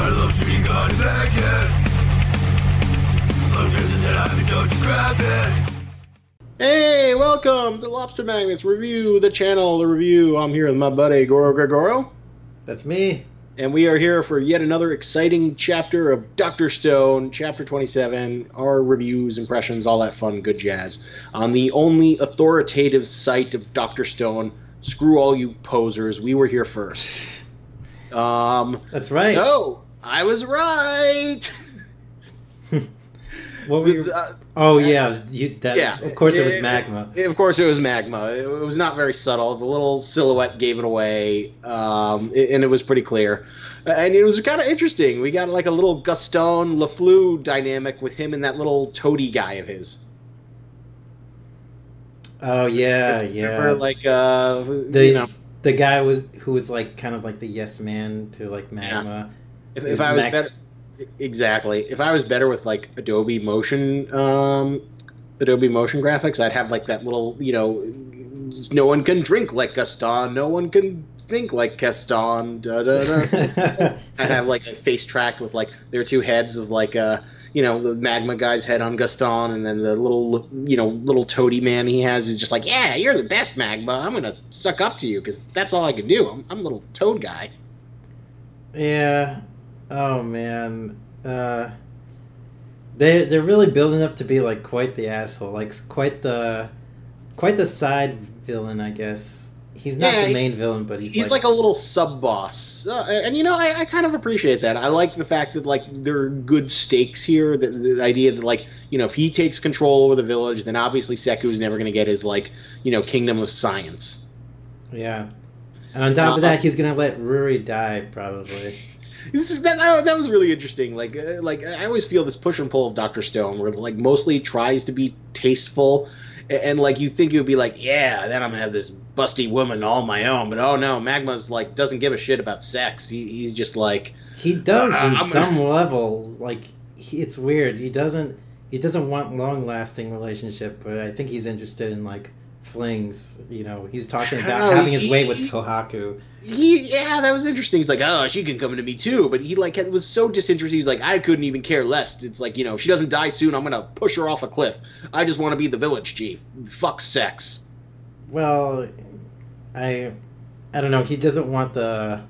Lobster Magnet. Lobster's a 10 I told you grab it. Hey, welcome to Lobster Magnets Review, the channel, the review. I'm here with my buddy Gorogregoro. That's me. And we are here for yet another exciting chapter of Dr. Stone, Chapter 27, our reviews, impressions, all that fun, good jazz. On the only authoritative site of Dr. Stone, screw all you posers, we were here first. That's right. So, I was right! What were you... Oh, yeah. Yeah. Of course it was Magma. Of course it was Magma. It was not very subtle. The little silhouette gave it away, and it was pretty clear. And it was kind of interesting. We got like a little Guston LeFleur dynamic with him and that little toady guy of his. Oh, yeah, Remember, like, the guy who was like kind of like the yes man to like Magma. Yeah. If I was better... Exactly. If I was better with like Adobe Motion graphics, I'd have like that little, no one can drink like Guston, no one can think like Guston. Da, da, da. I'd have like a face tracked with like their two heads of like the Magma guy's head on Guston, and then the little toady man he has who's just like, yeah, you're the best, Magma. I'm gonna suck up to you because that's all I can do. I'm a little toad guy. Yeah. Oh man, they're really building up to be like quite the asshole, like quite the side villain, I guess. He's not the main villain, but he's like a little sub boss, and I kind of appreciate that. I like the fact that like there are good stakes here. The idea that like if he takes control over the village, then obviously Seku's never going to get his like kingdom of science. Yeah, and on top of that, he's gonna let Ruri die probably. That was really interesting. Like I always feel this push and pull of Dr. Stone, where like mostly tries to be tasteful, and like you think it would be like, yeah, then I'm gonna have this busty woman all my own, but oh no, Magma's like doesn't give a shit about sex. He's just like he does in some level. Like it's weird. He doesn't want long lasting relationship, but I think he's interested in like flings. He's talking about having his way with Kohaku. Yeah, that was interesting. He's like, oh, she can come into me too, but he like was so disinterested. He's like, I couldn't even care less. It's like, if she doesn't die soon, I'm gonna push her off a cliff. I just want to be the village chief. Fuck sex. Well, I don't know. He doesn't want the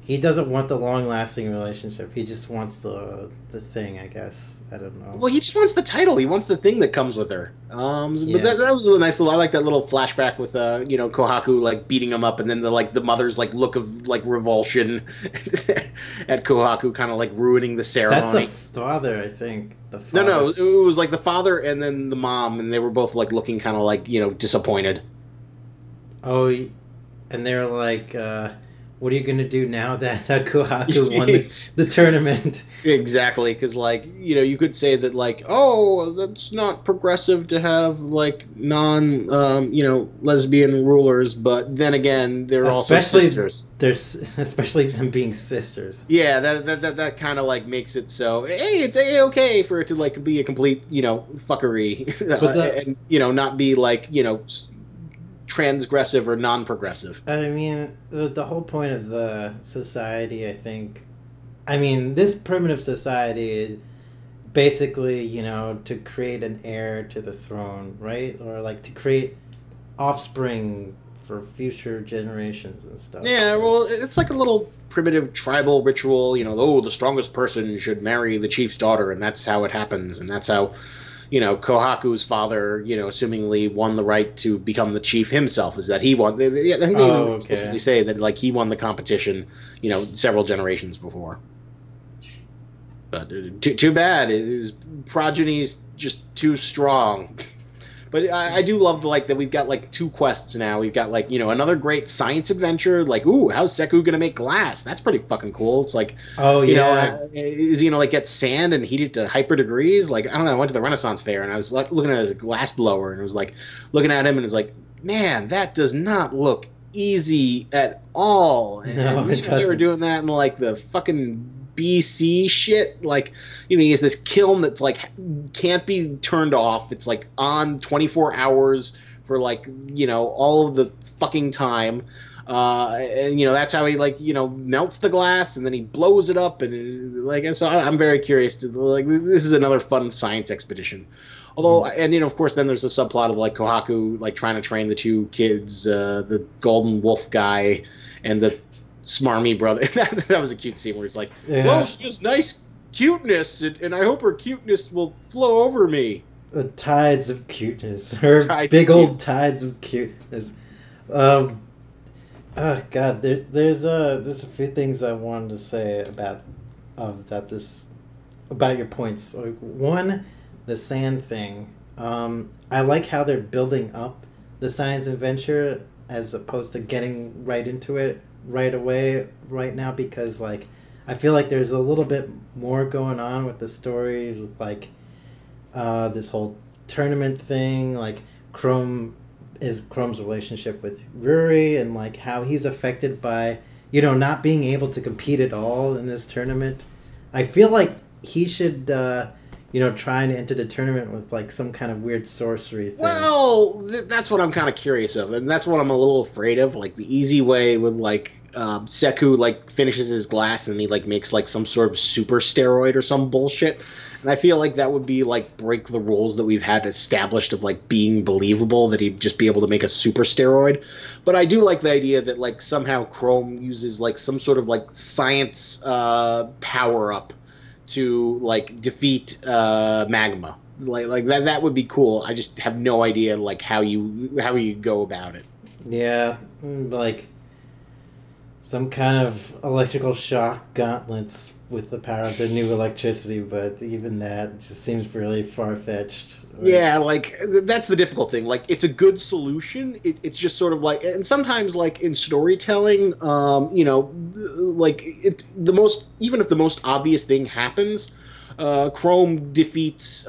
long lasting relationship. He just wants the thing, I guess. I don't know. Well, he just wants the title. He wants the thing that comes with her. But that was a nice little. I like that little flashback with Kohaku like beating him up, and then the mother's like look of like revulsion at Kohaku, kind of like ruining the ceremony. That's the father, I think. The father. No, it was like the father and then the mom, and they were both like looking kind of like disappointed. Oh, and they're like. What are you going to do now that Kohaku won the tournament? Exactly, because, you could say that, oh, that's not progressive to have, lesbian rulers, but then again, they're also sisters. Especially them being sisters. Yeah, that kind of, makes it so, hey, it's A-okay for it to, be a complete, fuckery, and, not be, transgressive or non-progressive. I mean, the whole point of the society, I think... I mean, this primitive society is basically, to create an heir to the throne, right? Or, to create offspring for future generations and stuff. Yeah, well, it's like a little primitive tribal ritual, the strongest person should marry the chief's daughter, and that's how it happens, and that's how... Kohaku's father, assumingly won the right to become the chief himself. Is that he won? I think they explicitly say that, he won the competition, several generations before. But too bad. His progeny's just too strong. But I do love that we've got two quests now. We've got another great science adventure. Ooh, how's Seku gonna make glass? That's pretty fucking cool. It's is he gonna get sand and heat it to hyper degrees? I don't know. I went to the Renaissance Fair and I was looking at his glass blower and it was looking at him and it was man, that does not look easy at all. No, it doesn't. They were doing that in the fucking BC shit. He has this kiln that's can't be turned off. It's on 24 hours for all of the fucking time. And that's how he melts the glass and then he blows it up and so I'm very curious to this is another fun science expedition. Although, and of course, then there's the subplot of Kohaku trying to train the two kids, the golden wolf guy and the smarmy brother. That was a cute scene where he's like, well, she has nice cuteness, and I hope her cuteness will flow over me. Tides of cuteness. Her big old tides of cuteness. Oh God, there's a few things I wanted to say about your points. One, the sand thing. I like how they're building up the science adventure as opposed to getting right into it right away right now, because I feel like there's a little bit more going on with the story, with this whole tournament thing, Chrome's relationship with Ruri, and how he's affected by not being able to compete at all in this tournament. I feel like he should try and enter the tournament with some kind of weird sorcery thing. Well, that's what I'm kind of curious of, and that's what I'm a little afraid of. The easy way with Seku finishes his glass and he makes some sort of super steroid or some bullshit. And I feel like that would be break the rules that we've had established of being believable, that he'd just be able to make a super steroid. But I do like the idea that somehow Chrome uses some sort of science power up to defeat Magma. That would be cool. I just have no idea how you go about it. Yeah, some kind of electrical shock gauntlets with the power of the new electricity, but even that just seems really far-fetched. Yeah, that's the difficult thing. It's a good solution. It's just sort of and sometimes in storytelling, even if the most obvious thing happens, Chrome defeats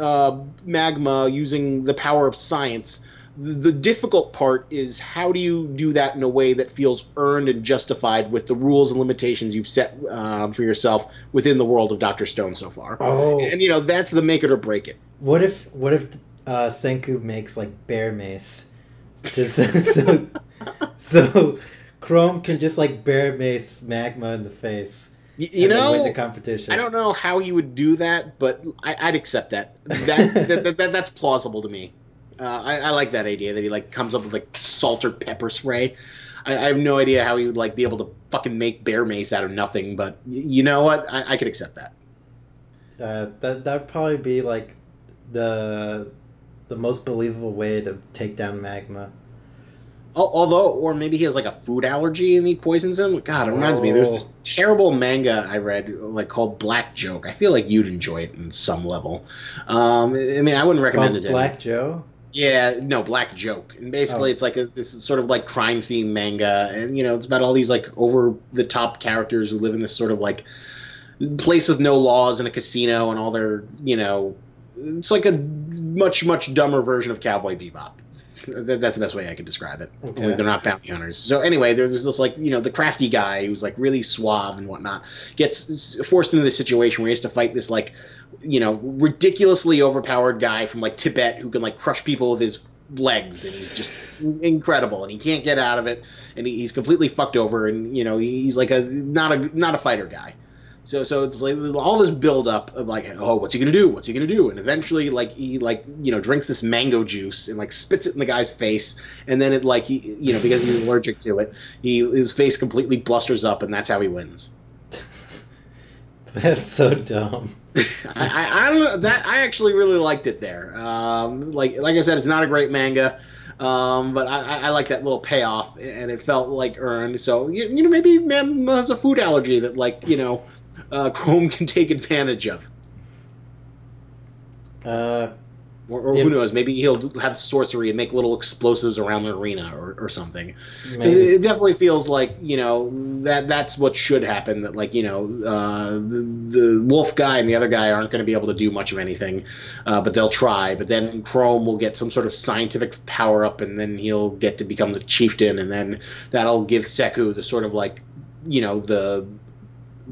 Magma using the power of science. The difficult part is how do you do that in a way that feels earned and justified with the rules and limitations you've set for yourself within the world of Dr. Stone so far. Oh. And, that's the make it or break it. What if Senku makes bear mace? So Chrome can just bear mace Magma in the face. Win the competition. I don't know how he would do that, but I'd accept that. That's plausible to me. I like that idea that he comes up with salt or pepper spray. I have no idea how he would be able to fucking make bear mace out of nothing, but you know what? I could accept that. That'd probably be the most believable way to take down Magma. Although, or maybe he has a food allergy and he poisons him. God, it reminds me. There's this terrible manga I read called Black Joke. I feel like you'd enjoy it in some level. I wouldn't recommend it. Black Joe. Yeah, no, Black Joke. And basically it's this sort of crime theme manga, and it's about all these over the top characters who live in this sort of place with no laws in a casino, and all their it's a much dumber version of Cowboy Bebop. That's the best way I could describe it. Okay. Only they're not bounty hunters. So anyway, there's this the crafty guy who's really suave and whatnot gets forced into this situation where he has to fight this ridiculously overpowered guy from Tibet who can crush people with his legs, and he's just incredible, and he can't get out of it, and he's completely fucked over, and he's not a fighter guy. So it's all this build up of what's he gonna do? What's he gonna do? And eventually he drinks this mango juice and spits it in the guy's face, and then it because he's allergic to it, his face completely blusters up, and that's how he wins. That's so dumb. I don't know that I actually really liked it there. Like I said, it's not a great manga. But I like that little payoff, and it felt earned. So maybe man has a food allergy that Chrome can take advantage of. Or who knows? Maybe he'll have sorcery and make little explosives around the arena or something. It definitely feels that's what should happen. That the wolf guy and the other guy aren't going to be able to do much of anything, but they'll try. But then Chrome will get some sort of scientific power up, and then he'll get to become the chieftain, and then that'll give Seku the sort of the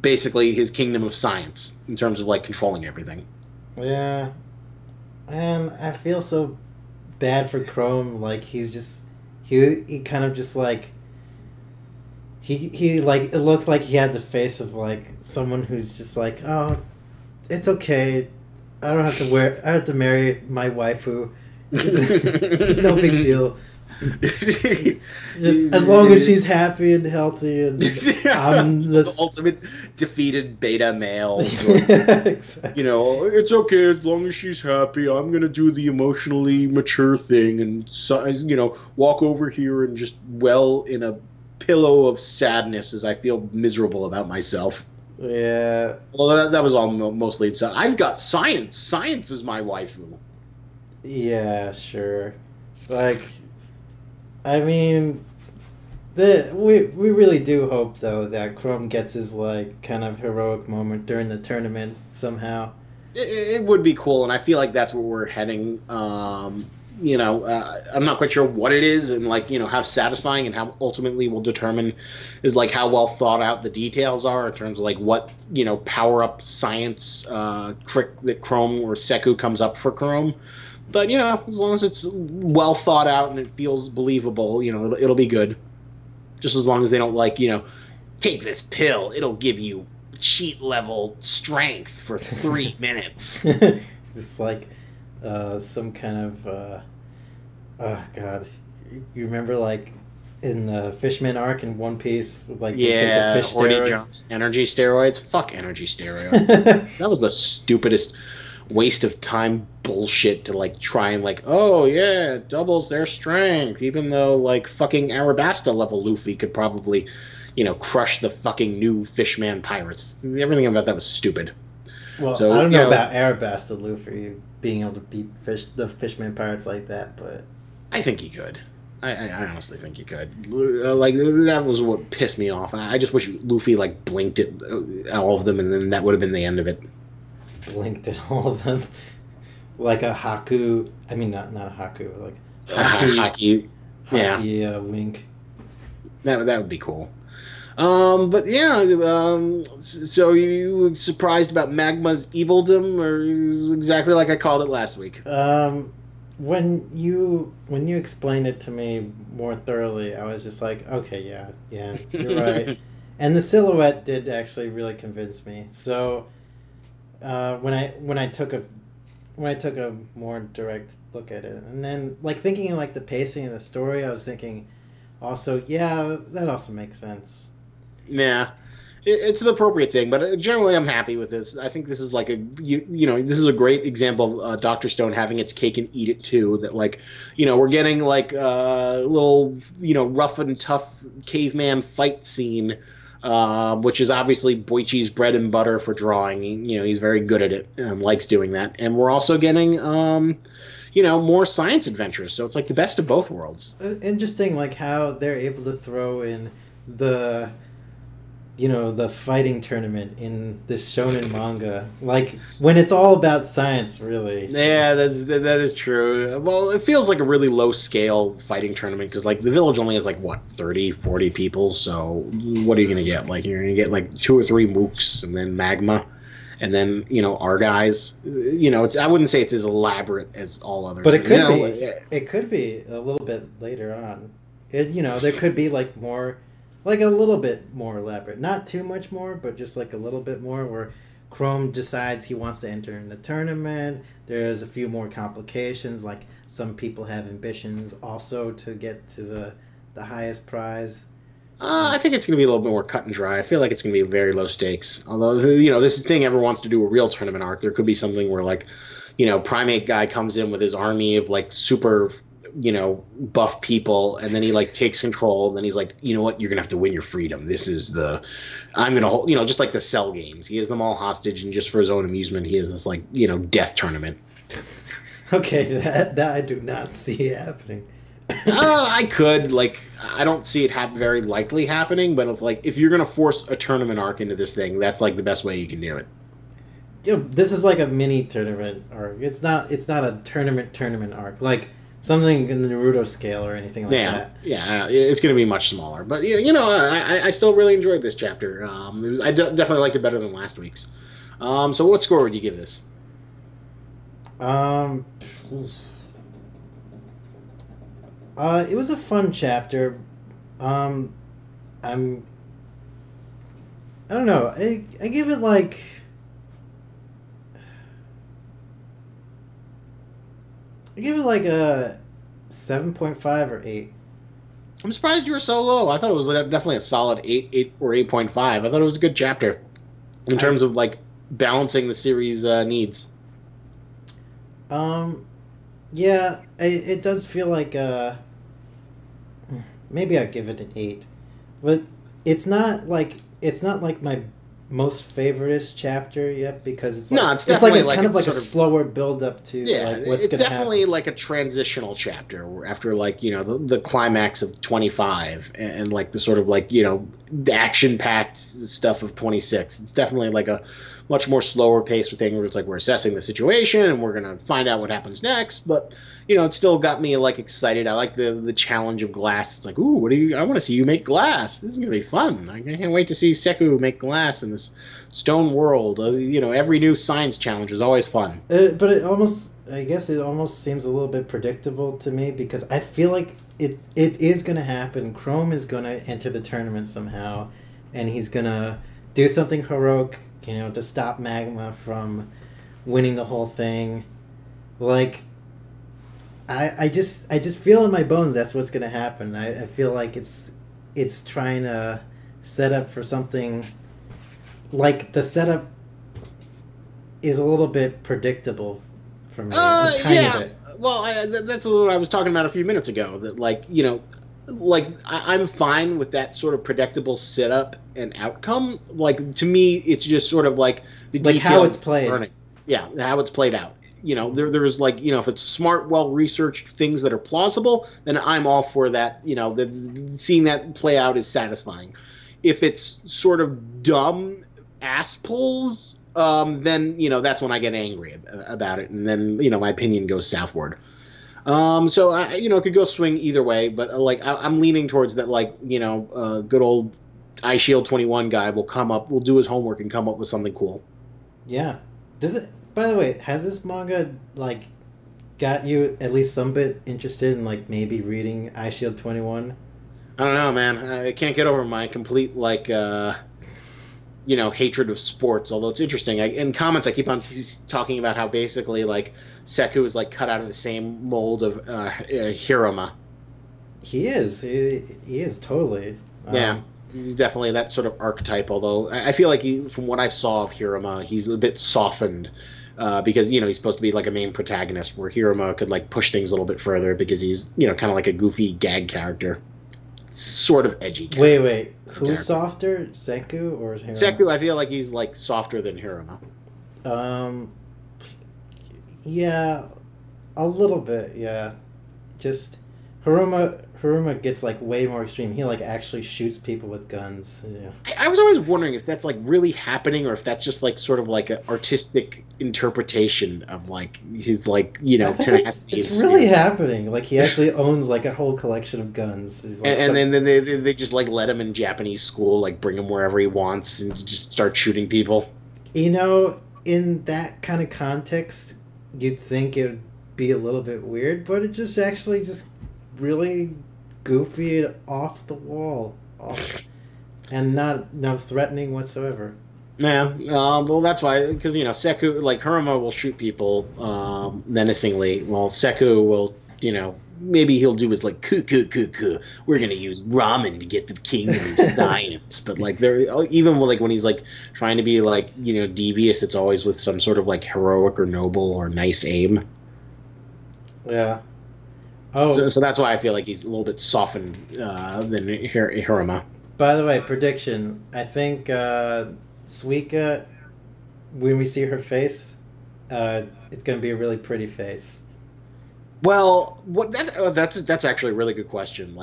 basically his kingdom of science in terms of controlling everything. Yeah. And I feel so bad for Chrome. He kind of just he like it looked like he had the face of like someone who's just like, oh, it's okay. I don't have to wear. I have to marry my waifu. It's no big deal. Just as long as she's happy and healthy, and I'm the ultimate defeated beta male. Exactly. You know, it's okay as long as she's happy. I'm gonna do the emotionally mature thing and walk over here and just well in a pillow of sadness as I feel miserable about myself. Yeah. Well, that was all mostly. So I've got science. Science is my waifu. Yeah, sure. Like, I mean, we really do hope though that Chrome gets his like kind of heroic moment during the tournament somehow. It would be cool, and I feel like that's where we're heading. I'm not quite sure what it is, and like how satisfying and how ultimately will determine is like how well thought out the details are in terms of like what power up science trick that Chrome or Seku comes up for Chrome. But as long as it's well thought out and it feels believable, it'll be good. Just as long as they don't like take this pill, it'll give you cheat level strength for 3 minutes. It's like some kind of oh god, you remember like in the Fishman arc in One Piece, like they take the fish steroids. Energy steroids. Fuck energy steroids. That was the stupidest waste of time bullshit to like try and like, oh yeah, it doubles their strength, even though like fucking Arabasta level Luffy could probably crush the fucking new Fishman pirates. Everything about that was stupid. Well, so, I don't know about Arabasta Luffy being able to beat the Fishman pirates like that, but I think he could. I honestly think he could. Like that was what pissed me off. I just wish Luffy like blinked at all of them, and then that would have been the end of it. Blinked at all of them, like a Haku. I mean, not a Haku, like Haki. Yeah, wink. That would be cool. But yeah, so you were surprised about Magma's evildom, or exactly like I called it last week? When you explained it to me more thoroughly, I was just like, okay, yeah, you're right. And the silhouette did actually really convince me. So, when I took a more direct look at it, and then like thinking like the pacing of the story, I was thinking, also, yeah, that also makes sense. Yeah, it's the appropriate thing, but generally I'm happy with this. I think this is like this is a great example of Dr. Stone having its cake and eat it too. That like, we're getting like a little, rough and tough caveman fight scene, which is obviously Boichi's bread and butter for drawing. He's very good at it and likes doing that. And we're also getting, more science adventures. So it's like the best of both worlds. Interesting, like how they're able to throw in the fighting tournament in this shonen manga, like when it's all about science, really. Yeah, that is true. Well, it feels like a really low scale fighting tournament because like the village only has like what 30, 40 people. So what are you gonna get? Like you're gonna get like 2 or 3 mooks and then Magma, and then our guys. I wouldn't say it's as elaborate as all others. But it could be. It could be a little bit later on. There could be like more. Like a little bit more elaborate. Not too much more, but just like a little bit more where Chrome decides he wants to enter in the tournament. There's a few more complications, like some people have ambitions also to get to the highest prize. I think it's going to be a little bit more cut and dry. I feel like it's going to be very low stakes. Although, this thing ever wants to do a real tournament arc, there could be something where like, Primate guy comes in with his army of like super buff people, and then he like takes control, and then he's like, you know what, you're gonna have to win your freedom. This is I'm gonna hold, just like the Cell games. He has them all hostage, and just for his own amusement, he has this like, death tournament. Okay, that I do not see happening. I could, like, I don't see it very likely happening, but if you're gonna force a tournament arc into this thing, that's like the best way you can do it. This is like a mini tournament arc. It's not a tournament arc. Like something in the Naruto scale or anything like that. Yeah, it's going to be much smaller. But, I still really enjoyed this chapter. I definitely liked it better than last week's. So what score would you give this? It was a fun chapter. I'm I don't know. I give it like. I give it like a 7.5 or 8. I'm surprised you were so low. I thought it was definitely a solid 8 or 8.5. I thought it was a good chapter in terms of like balancing the series needs. Yeah, it does feel like maybe I'd give it an 8, but it's not like my most favorite chapter yet because it's like, no, it's definitely like kind of like a sort slower build up to like what's it's gonna definitely happen. like a transitional chapter after like the climax of 25 and like the sort of like the action packed stuff of 26. It's definitely like a much more slower paced thing where it's like we're assessing the situation and we're gonna find out what happens next, but it still got me like excited. I like the challenge of glass. It's like, ooh, I want to see you make glass. This is gonna be fun. I can't wait to see Seku make glass in this stone world. Every new science challenge is always fun. But I guess it almost seems a little bit predictable to me because I feel like it is gonna happen. Chrome is gonna enter the tournament somehow, and he's gonna do something heroic, to stop Magma from winning the whole thing. Like, I just feel in my bones that's what's gonna happen. I feel like it's trying to set up for something. Like the setup is a little bit predictable for me, a tiny bit. Well, that's what I was talking about a few minutes ago. That I'm fine with that sort of predictable setup and outcome. Like to me, it's just sort of like the like how it's played. Learning. Yeah, how it's played out. There's like if it's smart, well researched things that are plausible, then I'm all for that. Seeing that play out is satisfying. If it's sort of dumb ass pulls, then that's when I get angry about it, and then my opinion goes southward. So it could go swing either way, but I'm leaning towards that. Good old Eye Shield 21 guy will do his homework and come up with something cool. Yeah. Does it? By the way, has this manga got you at least some bit interested in maybe reading Eye Shield 21? I don't know, man. I can't get over my complete hatred of sports. Although it's interesting, in comments I keep on talking about how basically Seku is cut out of the same mold of Hiruma. He is. He is totally. Yeah, he's definitely that sort of archetype. Although I feel like from what I saw of Hiruma, he's a bit softened. Because he's supposed to be a main protagonist, where Hiruma could push things a little bit further because he's kind of like a goofy gag character, sort of edgy. Wait, who's softer, Seku or Hiruma? Seku, I feel like he's softer than Hiruma. Yeah, a little bit. Yeah, just Haruma gets way more extreme. He actually shoots people with guns. Yeah. I was always wondering if that's really happening or if that's just sort of an artistic interpretation of his tenacity. It's really happening. He actually owns a whole collection of guns. He's and then they just let him in Japanese school, bring him wherever he wants and just start shooting people. In that kind of context, you'd think it would be a little bit weird, but it just actually just really goofy and off the wall, and not threatening whatsoever. Yeah, well that's why, because Seku, Haruma will shoot people menacingly, while Seku will, maybe he'll do his ku, we're gonna use ramen to get the kingdom of science, but there, even when he's trying to be devious, it's always with some sort of heroic or noble or nice aim. Yeah. Oh, so that's why I feel like he's a little bit softened than Haruma. By the way, prediction. I think Suika, when we see her face, it's going to be a really pretty face. Well, that's actually a really good question.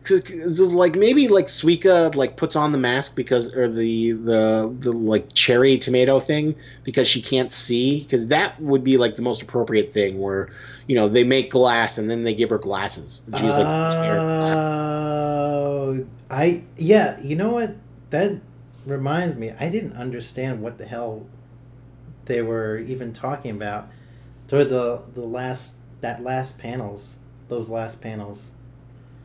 Cause maybe Suika puts on the mask because, or the cherry tomato thing because she can't see, because that would be the most appropriate thing where they make glass and then they give her glasses and she's yeah, you know what, that reminds me, I didn't understand what the hell they were even talking about towards those last panels.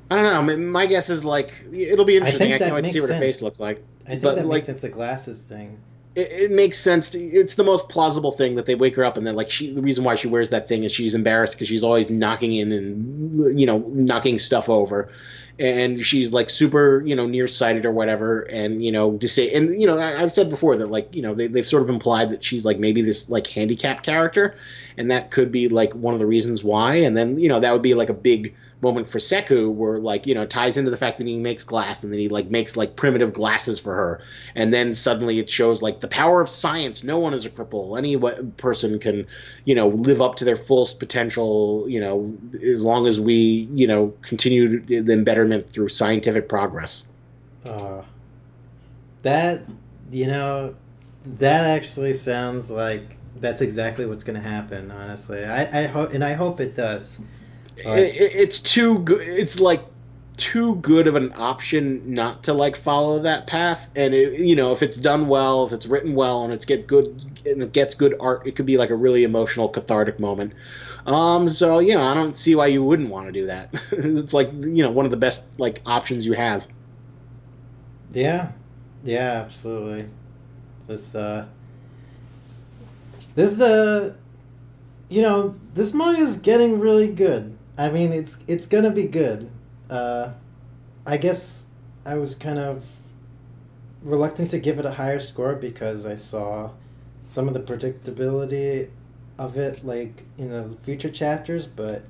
I don't know. My guess is it'll be interesting. I can't wait to see what her face looks like. I think But, that like, makes sense. The glasses thing. it makes sense. It's the most plausible thing that they wake her up, and then like the reason why she wears that thing is she's embarrassed because she's always knocking in and knocking stuff over, and she's like super nearsighted or whatever, and I've said before that like they've sort of implied that she's like maybe this like handicapped character, and that could be like one of the reasons why, and then that would be like a big moment for Seku where like ties into the fact that he makes glass and then he like makes like primitive glasses for her, and then suddenly it shows like the power of science. No one is a cripple. Any person can live up to their fullest potential as long as we continue the betterment through scientific progress. That that actually sounds like that's exactly what's going to happen, honestly. I hope it does. It's too good. It's like too good of an option not to like follow that path. And if it's done well, if it's written well, and it gets good art, it could be like a really emotional, cathartic moment. So I don't see why you wouldn't want to do that. It's like one of the best like options you have. Yeah, absolutely. This this manga is getting really good. I mean, it's gonna be good. I guess I was kind of reluctant to give it a higher score because I saw some of the predictability of it, like in the future chapters. But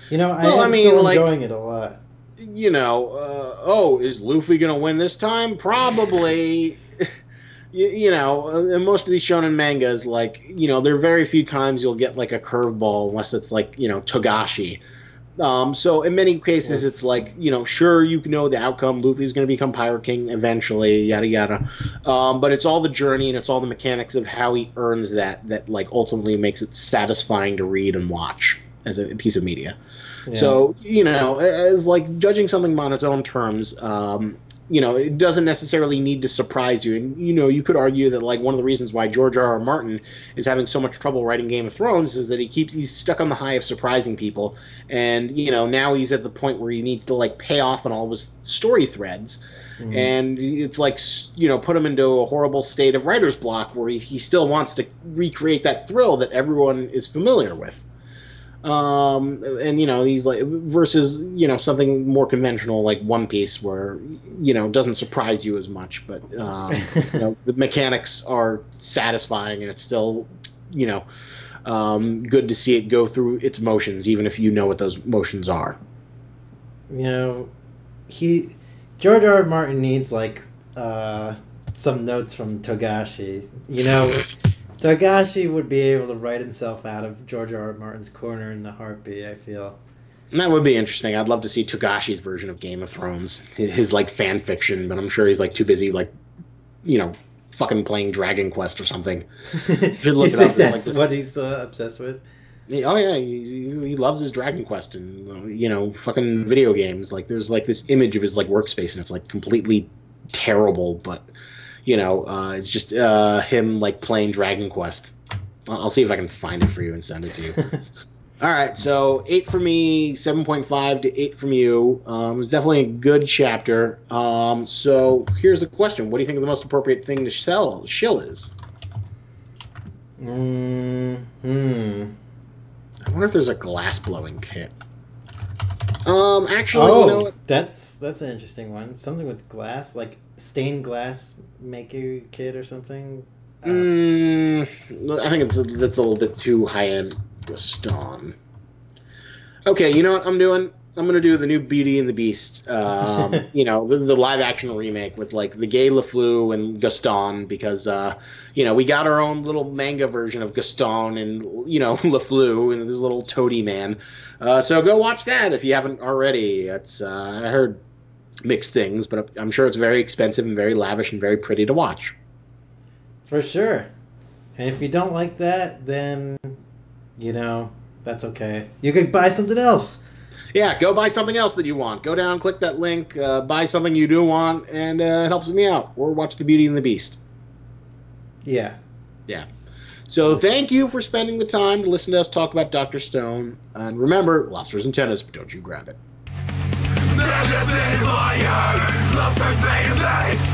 I'm still enjoying it a lot. Is Luffy gonna win this time? Probably. In most of these shonen mangas, like, there are very few times you'll get, like, a curveball unless it's, like, Togashi. So in many cases, it's like, sure, you know the outcome. Luffy's going to become Pirate King eventually, yada, yada. But it's all the journey and it's all the mechanics of how he earns that, like, ultimately makes it satisfying to read and watch as a piece of media. Yeah. So, as, like, judging something on its own terms, it doesn't necessarily need to surprise you. And, you could argue that, like, one of the reasons why George R.R. Martin is having so much trouble writing Game of Thrones is that he's stuck on the high of surprising people. And, now he's at the point where he needs to, like, pay off on all of his story threads. Mm-hmm. And it's like, put him into a horrible state of writer's block where he still wants to recreate that thrill that everyone is familiar with. And these like versus something more conventional like One Piece where doesn't surprise you as much, but the mechanics are satisfying and it's still good to see it go through its motions even if you know what those motions are. George R. R. Martin needs like some notes from Togashi. Togashi would be able to write himself out of George R. R. Martin's corner in a heartbeat, I feel. And that would be interesting. I'd love to see Togashi's version of Game of Thrones, his like fan fiction, but I'm sure he's like too busy like, fucking playing Dragon Quest or something. You think that's like what he's obsessed with? Oh yeah, he loves his Dragon Quest and fucking video games. Like there's like this image of his like workspace and it's like completely terrible, but it's just him like playing Dragon Quest. I'll see if I can find it for you and send it to you. All right, so 8 for me, 7.5 to 8 from you. It was definitely a good chapter. So here's the question: what do you think the most appropriate thing to shill is? I wonder if there's a glass blowing kit. Actually, that's an interesting one. Something with glass, like stained glass maker kit or something. I think that's a little bit too high end. Guston. Okay, you know what I'm doing? I'm gonna do the new Beauty and the Beast. The live action remake with like the gay LeFleur and Guston because we got our own little manga version of Guston and LeFleur and this little toady man. So go watch that if you haven't already. It's I heard mixed things, but I'm sure it's very expensive and very lavish and very pretty to watch. For sure. And if you don't like that, then that's okay. You could buy something else. Yeah, go buy something else that you want. Go down, click that link, buy something you do want, and it helps me out. Or watch the Beauty and the Beast. Yeah. Yeah. So thank you for spending the time to listen to us talk about Dr. Stone. And remember, lobsters and tennis, but don't you grab it. Lobsters made of iron, lobsters made of eggs.